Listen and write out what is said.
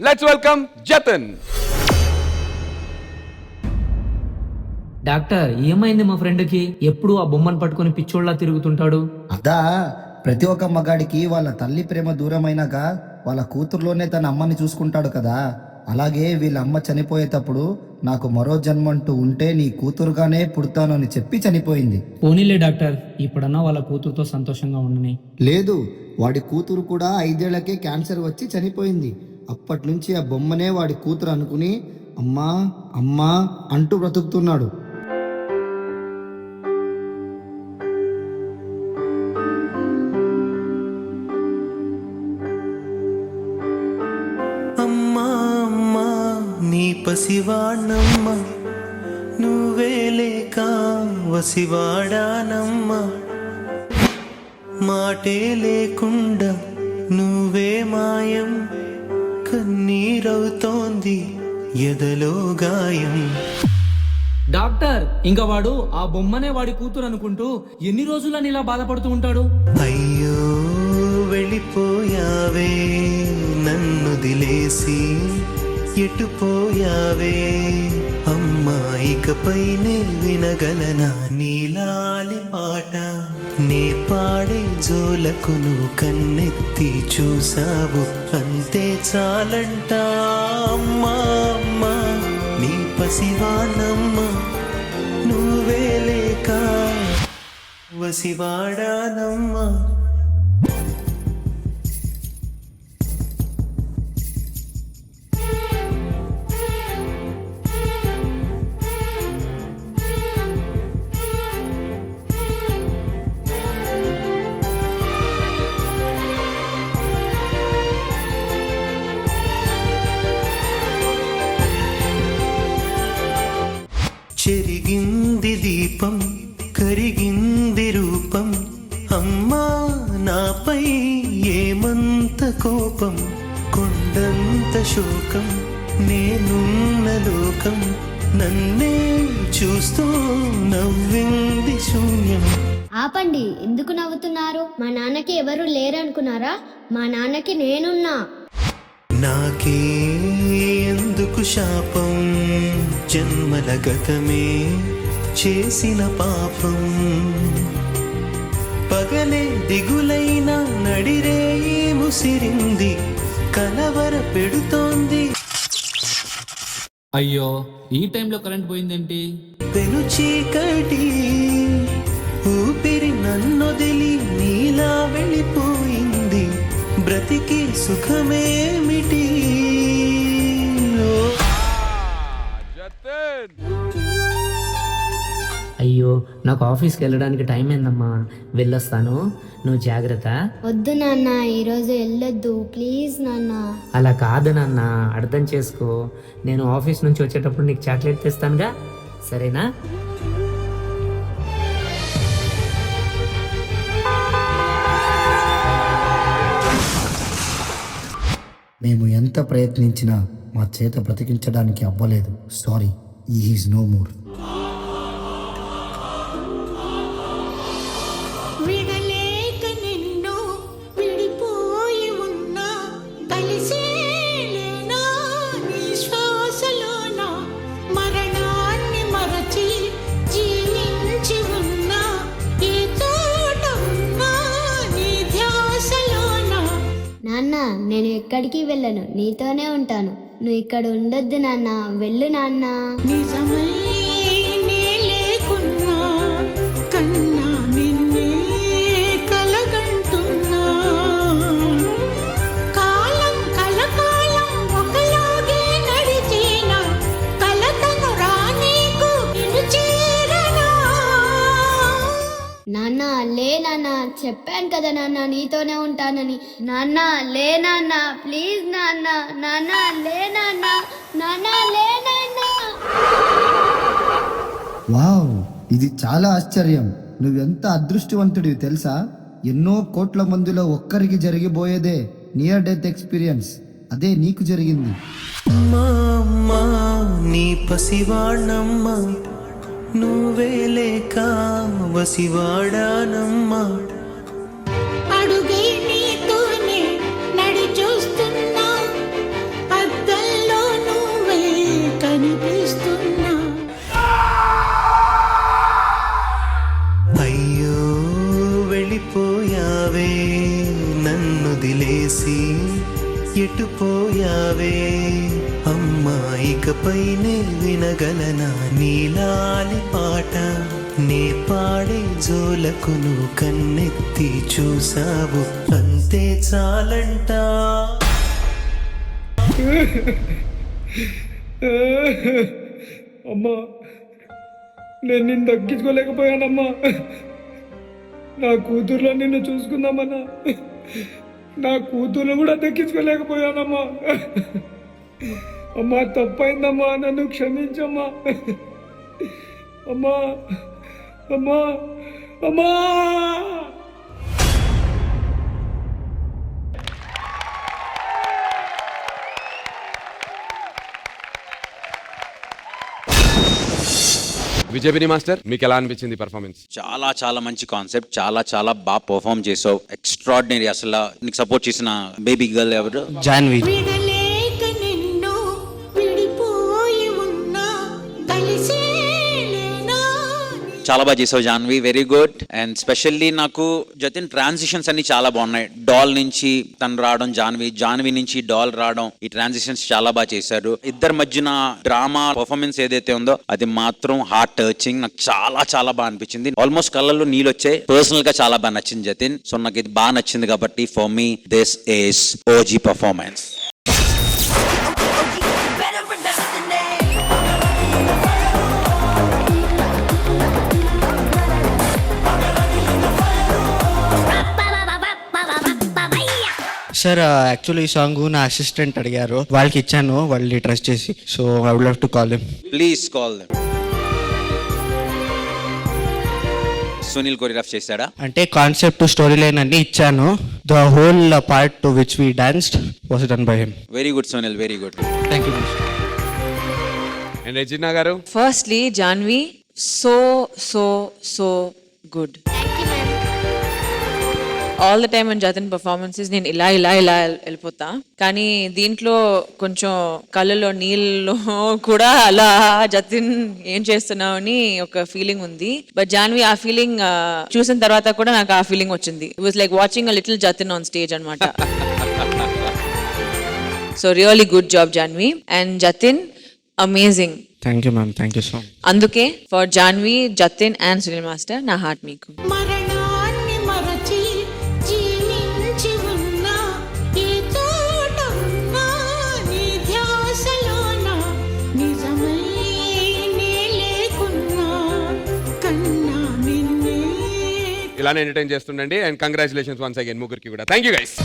Let's welcome జతన్. Doctor, ఏమైంది మా ఫ్రెండ్కి? ఎప్పుడు ఆ బొమ్మను పట్టుకొని పిచ్చోళ్ళ తిరుగుతుంటాడు. అదా, ప్రతి ఒక్క మగాడికి వాళ్ళ తల్లి ప్రేమ దూరమైనాక వాళ్ళ కూతురులోనే తన అమ్మని చూసుకుంటాడు కదా. అలాగే వీళ్ళ అమ్మ చనిపోయేటప్పుడు నాకు మరో జన్మంటూ ఉంటే నీ కూతురుగానే పుడతాను అని చెప్పి చనిపోయింది. పోనీలే డాక్టర్, ఇప్పుడన్నా వాళ్ళ కూతురుతో సంతోషంగా ఉండని. లేదు, వాడి కూతురు కూడా 5 ఏళ్లకే క్యాన్సర్ వచ్చి చనిపోయింది. అప్పటి నుంచి ఆ బొమ్మనే వాడి కూతురు అనుకుని అమ్మా అమ్మా అంటూ బ్రతుకుతున్నాడు. పసివాణమ్మ నువ్వే లేక వసివాడానమ్మ, మాటే లేకుండా నువ్వే మాయం, కన్నీరవుతోంది ఎదలో గాయం. డాక్టర్, ఇంకా వాడు ఆ బొమ్మనే వాడి కూతురు అనుకుంటూ ఎన్ని రోజులని ఇలా బాధపడుతూ ఉంటాడు? అయ్యో వెళ్ళిపోయావే నన్ను దిలేసి, ఎటుపోయావే అమ్మాయికపైనే వినగలనా నీలాలి పాట, నే పాడే జోలకు నువ్వు కన్నెత్తి చూసావు, అంతే చాలంట అమ్మా అమ్మా నీ పసివాణమ్మ, నువ్వే లేక వసివాడానమ్మా. చెరిగింది దీపం, కరిగింది రూపం, అమ్మా నాపై ఏమంత కోపం, కొండంత శోకం, నేనున్న లోకం, నన్నే చూస్తూ నవ్వింది శూన్యం. ఆపండి, ఎందుకు నవ్వుతున్నారు? మా నాన్నకి ఎవరు లేరనుకున్నారా? మా నాన్నకి నేనున్నా. నాకే ఎందుకు శాపం, జన్మల గతమే చేసిన పాపం, పగలే దిగులైన నడిరేయి ముసిరింది, కలవర పెడుతోంది. అయ్యో, ఈ టైంలో కరెంట్ పోయిందేంటి? పెను చీకటి ఊపిరి నన్నొదిలి నీలా వెళ్ళిపోయింది, బ్రతికి సుఖమేమిటి? అయ్యో, నాకు ఆఫీస్కి వెళ్ళడానికి టైం అయిందమ్మా, వెళ్ళొస్తాను, నువ్వు జాగ్రత్త. వద్దు నాన్న, ఈరోజు వెళ్ళొద్దు ప్లీజ్ నాన్న. అలా కాదు నాన్న, అర్థం చేసుకో. నేను ఆఫీస్ నుంచి వచ్చేటప్పుడు నీకు చాక్లెట్ తెస్తానుగా, సరేనా? మేము ఎంత ప్రయత్నించినా మా చేత బ్రతికించడానికి అవ్వలేదు. Sorry, is no more. విడలేక నిన్ను విడిపోయి ఉన్నా, కలిసేలేనా నీ శ్వాసలోన, మరణాన్ని మరచి జీవించి ఉన్నా, ఏ తోట ఉన్నా నీ ధ్యాసలోన. నాన్న, నేను ఎక్కడికి వెళ్ళను, నీతోనే ఉంటాను. నువ్వు ఇక్కడ ఉండొద్దు నాన్న, వెళ్ళు నాన్న. నిజమై నే లేకున్నా, కన్నా నిన్నే కలగంటున్నా, కాలం కలకాలం ఒకలాగే నడిచేనా, కలతను రానీకు నిన్ను చేరనా. నాన్న లే నాన్న, చెప్పాను కదా నాన్న నీతోనే ఉంటానని. నాన్న లే నాన్న, ప్లీజ్ నాన్న. నాన్న లే నాన్న, నాన్న లే నాన్న. వావ్, ఇది చాలా ఆశ్చర్యం. నువ్వెంత అదృష్టవంతుడివి తెలుసా? ఎన్నో కోట్ల మందిలో ఒక్కరికి జరిగిపోయేదే నియర్ డెత్ ఎక్స్పీరియన్స్, అదే నీకు జరిగింది. అమ్మా నీ పసివాణమ్మ, నువ్వే లేక వసివాడానమ్మా. అడుగై నీతోనే నడి చూస్తున్నా, ఎటు పోయావే అమ్మా, ఇకపైనే వినగలనా నీలాలి పాట, నే పాడే జోలకు నువ్వు కన్నెత్తి చూసావు, అంతే చాలంట. అమ్మా, నేను నిన్ను దక్కించుకోలేకపోయానమ్మా. నా కూతుర్లో నిన్ను చూసుకుందామన్నా, నా కూతుర్లు కూడా దక్కించుకోలేకపోయానమ్మా. అమ్మా, తప్పైందమ్మా, నన్ను క్షమించమ్మా. అమ్మా అమ్మా అమ్మా. విజయపిని మాస్టర్, మీకు ఎలా అనిపించింది పర్ఫార్మెన్స్? చాలా చాలా మంచి కాన్సెప్ట్, చాలా చాలా బాగా పర్ఫామ్ చేసావు. ఎక్స్ట్రాడినరీ. అసలు నీకు సపోర్ట్ చేసిన బేబీ గర్ల్ ఎవరు? జాన్వి. విడలేక నిన్ను విడిపోయి ఉన్నా కలిసేలేనా. చాలా బాగా చేసావు Janvi, very good. And specially నాకు జతిన్ ట్రాన్సిషన్స్ అన్ని చాలా బాగున్నాయి. డాల్ నుంచి తను రావడం, జాన్వి నుంచి డాల్ రావడం, ఈ ట్రాన్సిషన్స్ చాలా బాగా చేశారు. ఇద్దరి మధ్యన డ్రామా పర్ఫార్మెన్స్ ఏదైతే ఉందో అది మాత్రం హార్ట్ టచింగ్. నాకు చాలా చాలా బాగా అనిపించింది. ఆల్మోస్ట్ కళ్ళల్లో నీళ్ళు వచ్చాయి. పర్సనల్ గా చాలా బాగా నచ్చింది జతిన్. సో నాకు ఇది బాగా నచ్చింది కాబట్టి for me this is OG performance. Sir actually ఈ సాంగ్ నా అసిస్టెంట్ అడిగారు, వాళ్ళకి ఇచ్చాను, వాళ్ళు ట్రస్ట్ చేసి. So I would love to call him. Please call them. Sunil choreograph చేశాడా? అంటే కాన్సెప్ట్, స్టోరీ లైన్ అన్ని ఇచ్చాను. The whole part to which we danced was done by him. Very good Sunil, very good. Thank you. And Regina garu? Firstly, Janvi, so good. All the time and Jatin performances నేను ఇలా వెళ్ళిపోతా, కానీ దీంట్లో కొంచెం కళ్ళలో నీళ్ళు కూడా అలా జతిన్ ఏం చేస్తున్నావు అని ఒక ఫీలింగ్ ఉంది. బట్ జాన్వి ఆ ఫీలింగ్ చూసిన తర్వాత కూడా నాకు ఆ ఫీలింగ్ వచ్చింది. It was like watching a little Jatin on stage అనమాట. So really good job Janhvi. And Jatin amazing. Thank you ma'am, thank you so much. అందుకే for Janhvi, Jatin and Sunil master నా హార్ట్ మీకు. మరణాన్ని మరచి జీవించి ఉన్నా, ఏ తోట ఉన్నా నీ ధ్యాసలోన, నిజమై నే లేకున్నా కన్నా నిన్నే. ఇలానే ఎంటర్టైన్ చేస్తుండండి. అండ్ కంగ్రాచులేషన్స్ వన్స్ అగైన్ ముగ్గురికి కూడా. Thank you guys.